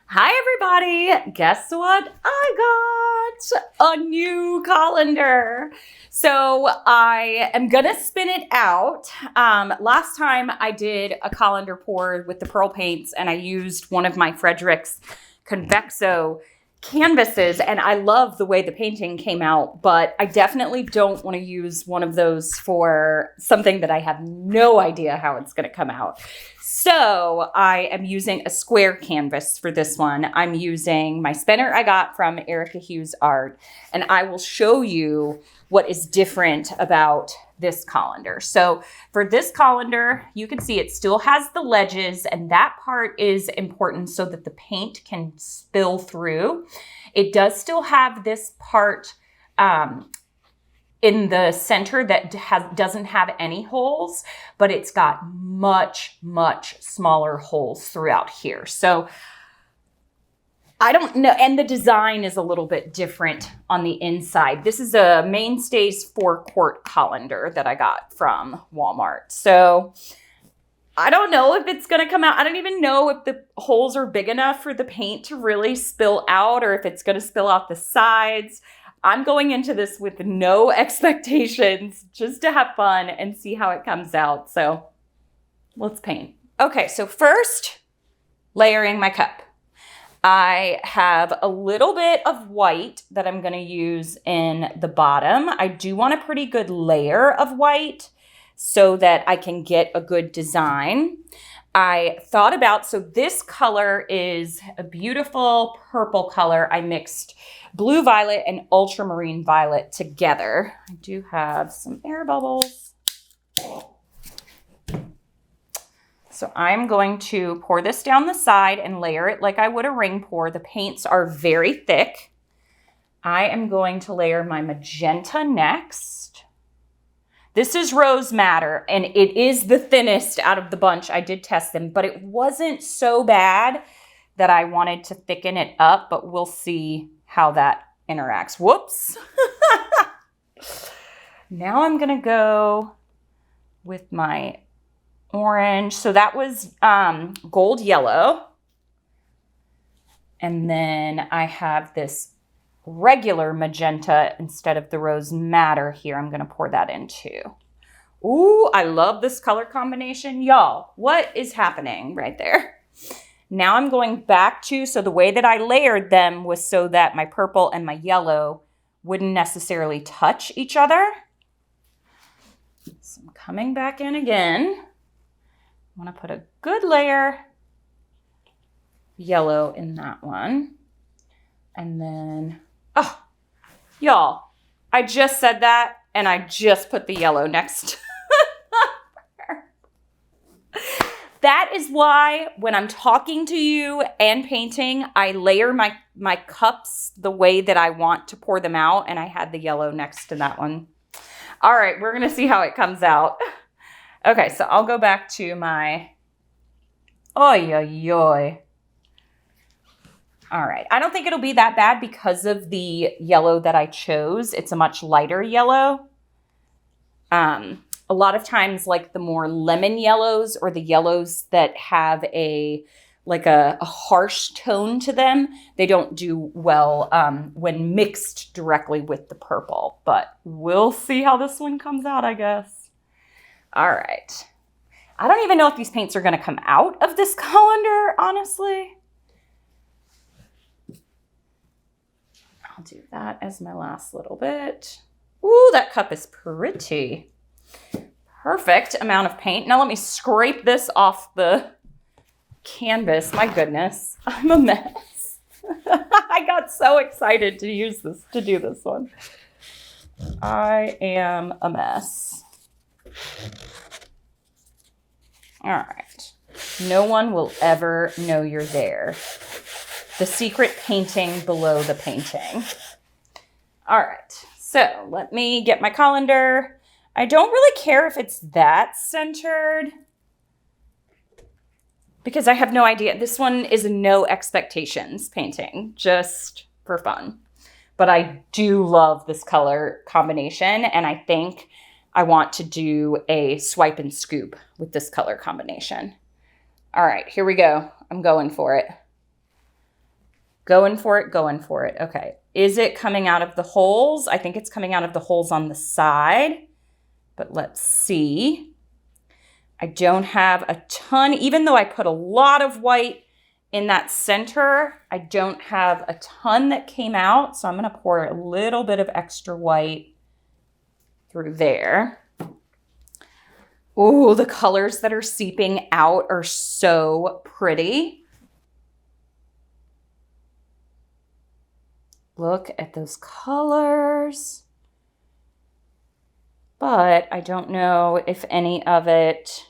Hi, everybody. Guess what? I got a new colander. So I am going to spin it out. Last time I did a colander pour with the pearl paints and I used one of my Frederick's Convexo canvases, and I love the way the painting came out, but I definitely don't want to use one of those for something that I have no idea how it's going to come out. So I am using a square canvas for this one. I'm using my spinner I got from Erica Hughes Art, and I will show you what is different about this colander. So for this colander, you can see it still has the ledges, and that part is important so that the paint can spill through. It does still have this part in the center that doesn't have any holes, but it's got much, much smaller holes throughout here. So I don't know. And the design is a little bit different on the inside. This is a Mainstays 4-quart colander that I got from Walmart. So I don't know if it's going to come out. I don't even know if the holes are big enough for the paint to really spill out or if it's going to spill out the sides. I'm going into this with no expectations, just to have fun and see how it comes out. So let's paint. Okay, so first, layering my cup. I have a little bit of white that I'm going to use in the bottom. I do want a pretty good layer of white so that I can get a good design. I thought about, so this color is a beautiful purple color. I mixed blue violet and ultramarine violet together. I do have some air bubbles. So I'm going to pour this down the side and layer it like I would a ring pour. The paints are very thick. I am going to layer my magenta next. This is Rose Madder, and it is the thinnest out of the bunch. I did test them, but it wasn't so bad that I wanted to thicken it up, but we'll see how that interacts. Whoops. Now I'm going to go with my orange. So that was gold yellow. And then I have this regular magenta instead of the Rose Madder here. I'm going to pour that in too. Ooh, I love this color combination. Y'all, what is happening right there? Now I'm going back to, so the way that I layered them was so that my purple and my yellow wouldn't necessarily touch each other. So I'm coming back in again. I want to put a good layer of yellow in that one. And then, oh, y'all, I just said that and I just put the yellow next. That is why when I'm talking to you and painting, I layer my cups the way that I want to pour them out, and I had the yellow next to that one. All right, we're going to see how it comes out. Okay, so I'll go back to my, oy, oy, oy. All right, I don't think it'll be that bad because of the yellow that I chose. It's a much lighter yellow. A lot of times, like the more lemon yellows or the yellows that have a harsh tone to them, they don't do well when mixed directly with the purple. But we'll see how this one comes out, I guess. All right. I don't even know if these paints are going to come out of this colander, honestly. I'll do that as my last little bit. Ooh, that cup is pretty. Perfect amount of paint. Now let me scrape this off the canvas. My goodness, I'm a mess. I got so excited to do this one. I am a mess. All right. No one will ever know you're there. The secret painting below the painting. All right. So let me get my colander. I don't really care if it's that centered because I have no idea. This one is a no expectations painting, just for fun. But I do love this color combination, and I think I want to do a swipe and scoop with this color combination. All right, here we go. I'm going for it. Going for it, going for it. Okay. Is it coming out of the holes? I think it's coming out of the holes on the side, but let's see. I don't have a ton, even though I put a lot of white in that center, I don't have a ton that came out. So I'm going to pour a little bit of extra white through there. Oh, the colors that are seeping out are so pretty. Look at those colors. But I don't know if any of it,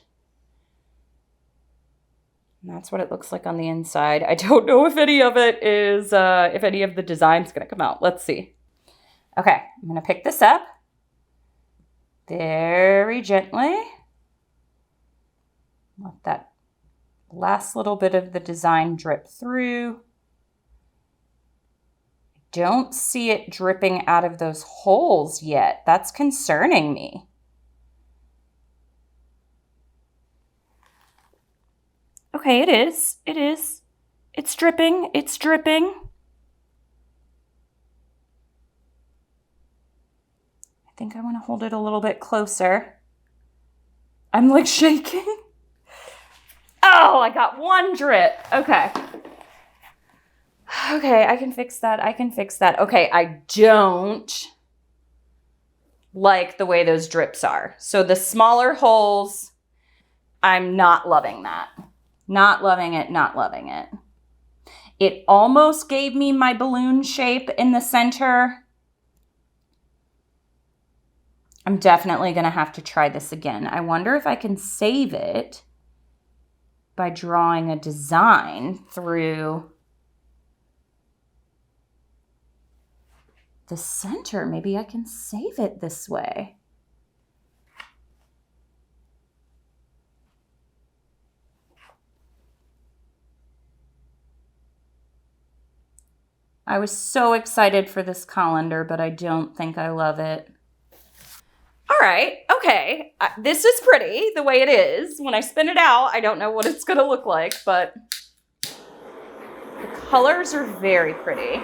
and that's what it looks like on the inside. I don't know if any of it is, if any of the design's gonna come out. Let's see. Okay, I'm gonna pick this up very gently. Let that last little bit of the design drip through. Don't see it dripping out of those holes yet. That's concerning me. Okay, it is. It is. It's dripping. It's dripping. I think I want to hold it a little bit closer. I'm like shaking. Oh, I got one drip. Okay. Okay, I can fix that. I can fix that. Okay, I don't like the way those drips are. So the smaller holes, I'm not loving that. Not loving it, not loving it. It almost gave me my balloon shape in the center. I'm definitely going to have to try this again. I wonder if I can save it by drawing a design through the center. Maybe I can save it this way. I was so excited for this colander, but I don't think I love it. All right, okay. This is pretty the way it is. When I spin it out, I don't know what it's gonna look like, but the colors are very pretty.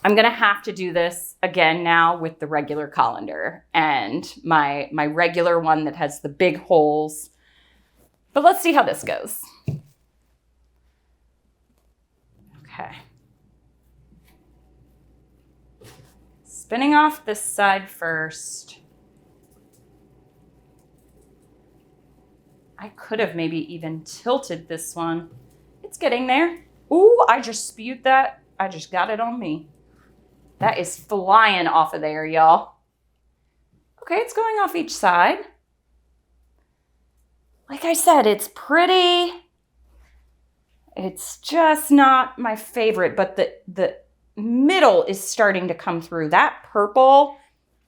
I'm gonna have to do this again now with the regular colander and my regular one that has the big holes. But let's see how this goes. Okay. Spinning off this side first. I could have maybe even tilted this one. It's getting there. Ooh, I just spewed that. I just got it on me. That is flying off of there, y'all. Okay, it's going off each side. Like I said, it's pretty. It's just not my favorite, but the middle is starting to come through. That purple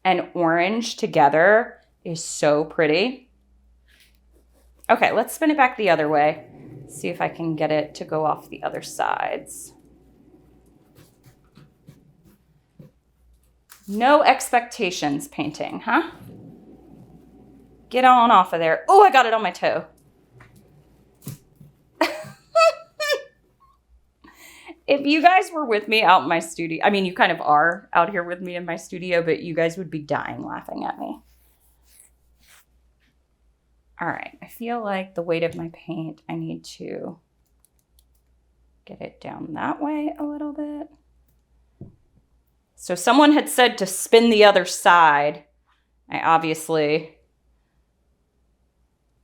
and orange together is so pretty. Okay, let's spin it back the other way. See if I can get it to go off the other sides. No expectations painting, huh? Get on off of there. Oh, I got it on my toe. If you guys were with me out in my studio, I mean, you kind of are out here with me in my studio, but you guys would be dying laughing at me. All right, I feel like the weight of my paint, I need to get it down that way a little bit. So someone had said to spin the other side. I obviously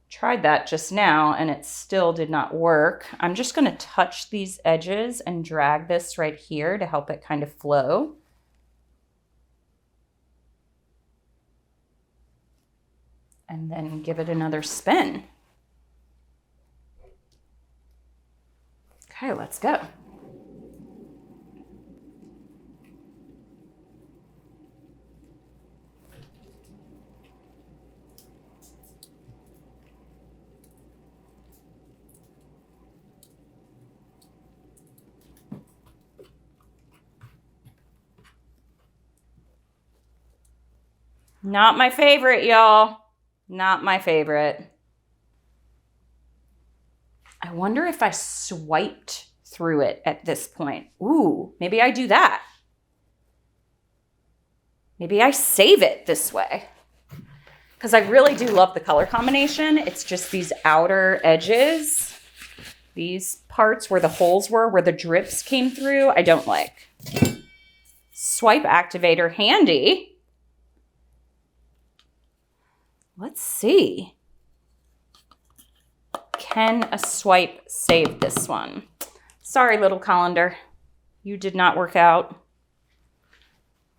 tried that just now and it still did not work. I'm just going to touch these edges and drag this right here to help it kind of flow. And then give it another spin. Okay, let's go. Not my favorite, y'all. Not my favorite. I wonder if I swiped through it at this point. Ooh, maybe I do that. Maybe I save it this way. Because I really do love the color combination. It's just these outer edges, these parts where the holes were, where the drips came through, I don't like. Swipe activator, handy. Let's see. Can a swipe save this one? Sorry, little colander. You did not work out.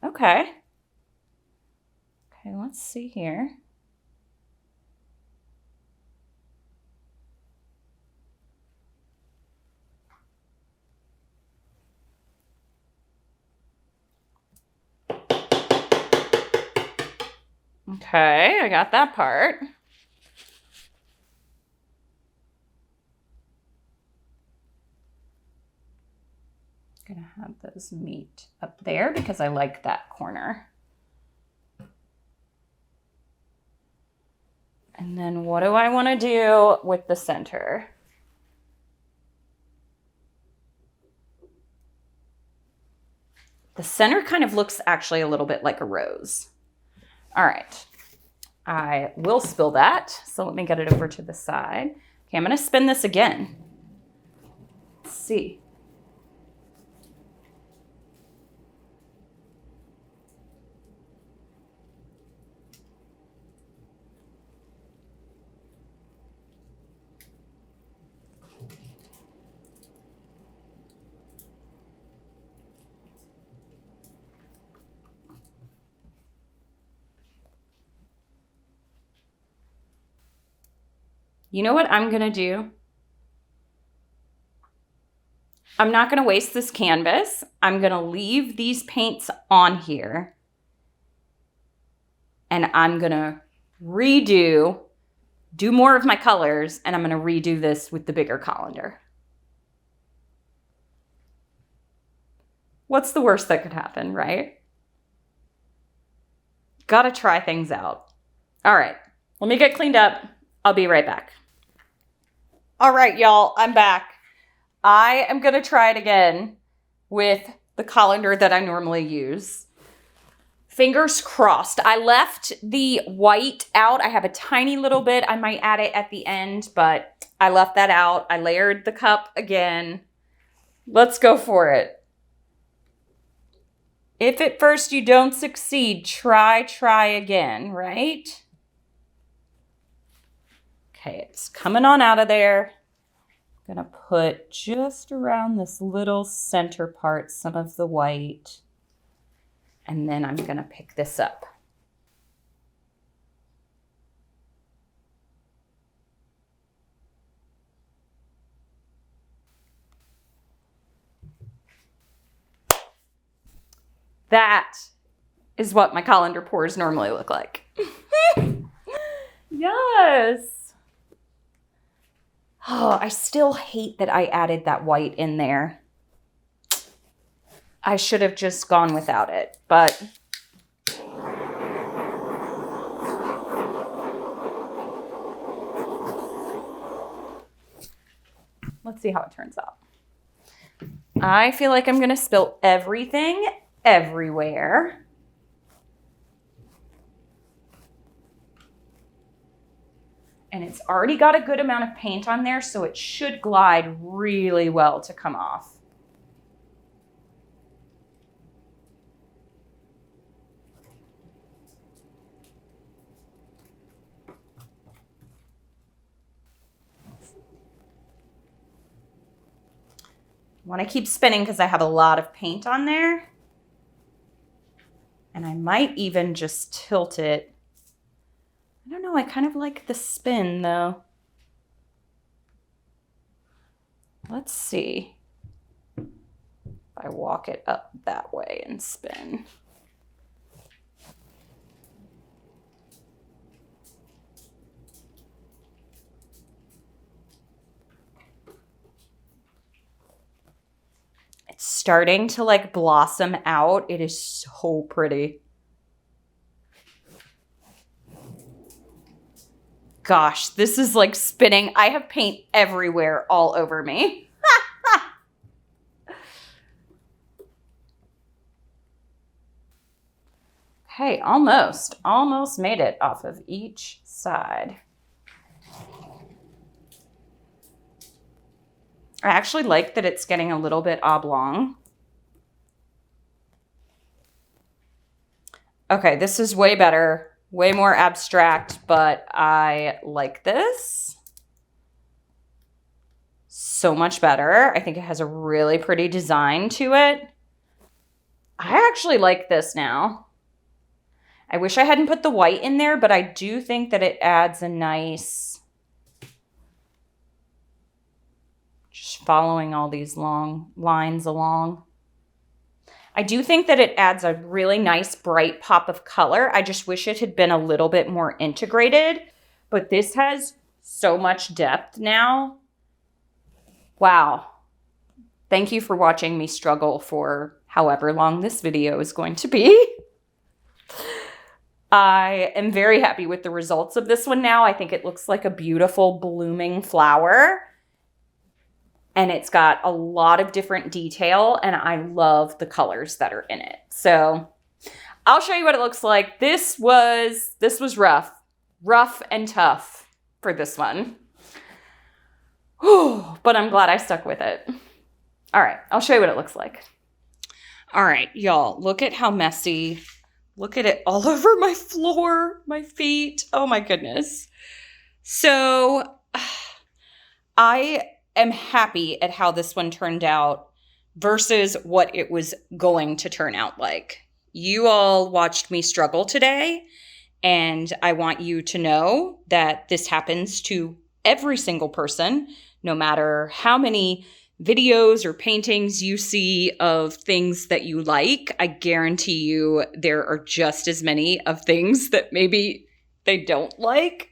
Okay. Okay, let's see here. Okay, I got that part. Gonna have those meet up there because I like that corner. And then what do I want to do with the center? The center kind of looks actually a little bit like a rose. All right, I will spill that. So let me get it over to the side. Okay, I'm gonna spin this again. Let's see. You know what I'm gonna do? I'm not gonna waste this canvas. I'm gonna leave these paints on here and I'm gonna do more of my colors, and I'm gonna redo this with the bigger colander. What's the worst that could happen, right? Gotta try things out. All right, let me get cleaned up. I'll be right back. All right, y'all, I'm back. I am gonna try it again with the colander that I normally use. Fingers crossed. I left the white out. I have a tiny little bit. I might add it at the end, but I left that out. I layered the cup again. Let's go for it. If at first you don't succeed, try again, right? Okay, it's coming on out of there. I'm gonna put just around this little center part some of the white, and then I'm gonna pick this up. That is what my colander pours normally look like. Yes. Oh, I still hate that I added that white in there. I should have just gone without it, but let's see how it turns out. I feel like I'm gonna spill everything everywhere. And it's already got a good amount of paint on there, so it should glide really well to come off. I want to keep spinning because I have a lot of paint on there. And I might even just tilt it. I don't know, I kind of like the spin though. Let's see if I walk it up that way and spin. It's starting to like blossom out. It is so pretty. gosh, this is like spinning. I have paint everywhere, all over me. Okay, almost made it off of each side. I actually like that it's getting a little bit oblong. Okay, this is way better, way more abstract, but I like this so much better. I think it has a really pretty design to it. I actually like this now. I wish I hadn't put the white in there, but I do think that it adds a nice, just following all these long lines along. I do think that it adds a really nice bright pop of color. I just wish it had been a little bit more integrated, but this has so much depth now. Wow. Thank you for watching me struggle for however long this video is going to be. I am very happy with the results of this one now. I think it looks like a beautiful blooming flower. And it's got a lot of different detail, and I love the colors that are in it. So I'll show you what it looks like. This was rough and tough for this one. Whew, but I'm glad I stuck with it. All right, I'll show you what it looks like. All right, y'all, look at how messy. Look at it all over my floor, my feet. Oh my goodness. So I am happy at how this one turned out versus what it was going to turn out like. You all watched me struggle today, and I want you to know that this happens to every single person, no matter how many videos or paintings you see of things that you like. I guarantee you there are just as many of things that maybe they don't like.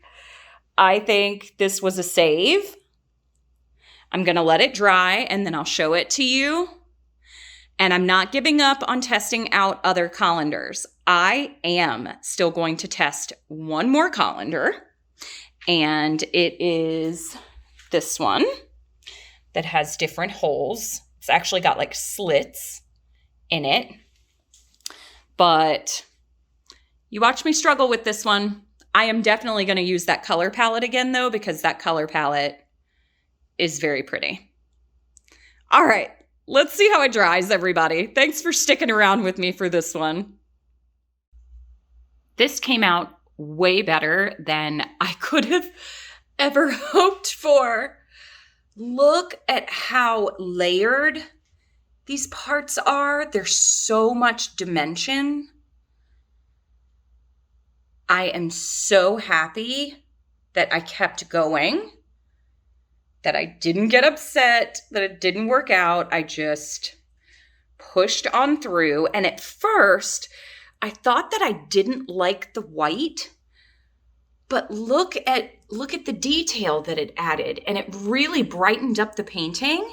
I think this was a save. I'm going to let it dry and then I'll show it to you. And I'm not giving up on testing out other colanders. I am still going to test one more colander, and it is this one that has different holes. It's actually got like slits in it. But you watch me struggle with this one. I am definitely going to use that color palette again though, because that color palette is very pretty. All right, let's see how it dries, everybody. Thanks for sticking around with me for this one. This came out way better than I could have ever hoped for. Look at how layered these parts are. There's so much dimension. I am so happy that I kept going, that I didn't get upset, that it didn't work out. I just pushed on through. And at first, I thought that I didn't like the white, but look at the detail that it added, and it really brightened up the painting,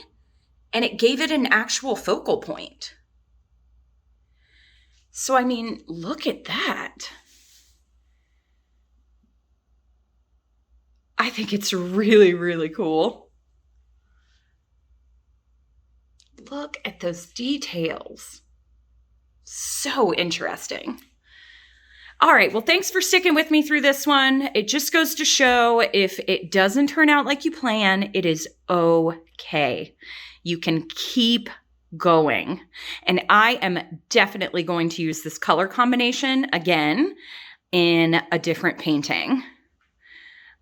and it gave it an actual focal point. So, I mean, look at that. I think it's really, really cool. Look at those details. So interesting. All right, well, thanks for sticking with me through this one. It just goes to show if it doesn't turn out like you plan, it is okay. You can keep going. And I am definitely going to use this color combination again in a different painting.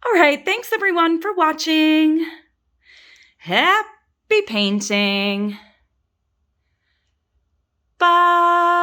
All right, thanks everyone for watching. Happy painting. Bye.